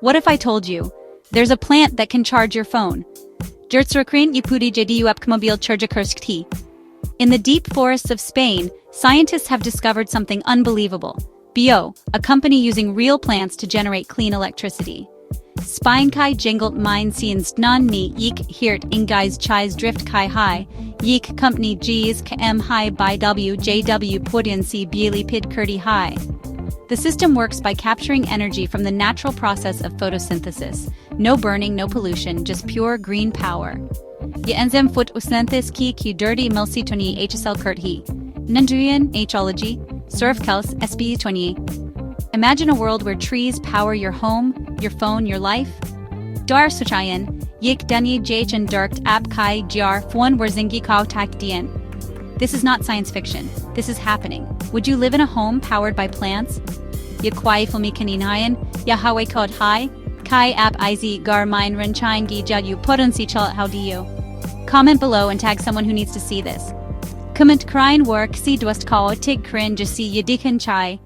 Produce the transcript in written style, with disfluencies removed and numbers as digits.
What if I told you, there's a plant that can charge your phone? In the deep forests of Spain, scientists have discovered something unbelievable. BioTech, a company using real plants to generate clean electricity. Spinkai jingelt mine scienst non ni yik hirt ingais chais drift kai high, yik company Gs km high by WJW pudin si bieli pid kurdi high. The system works by capturing energy from the natural process of photosynthesis. No burning, no pollution, just pure green power. Ye enzem foot usnanthis ki dirty milsitoni hsl kurt he. Nanduyan, Hology, surf kels SB 28. Imagine a world where trees power your home, your phone, your life. Dar suchayan, yik dunyi jachan dirkt ab kai jar fwan werzingi kao tak dien. This is not science fiction. This is happening. Would you live in a home powered by plants? Ye kwai fulmi kaninayan, ya hawe kod hai, kai ab izi gar mine renchain gi jadu pudun si chal how do you? Comment below and tag someone who needs to see this. Comment crying work si dwest kao tig cringe si yedikan chai.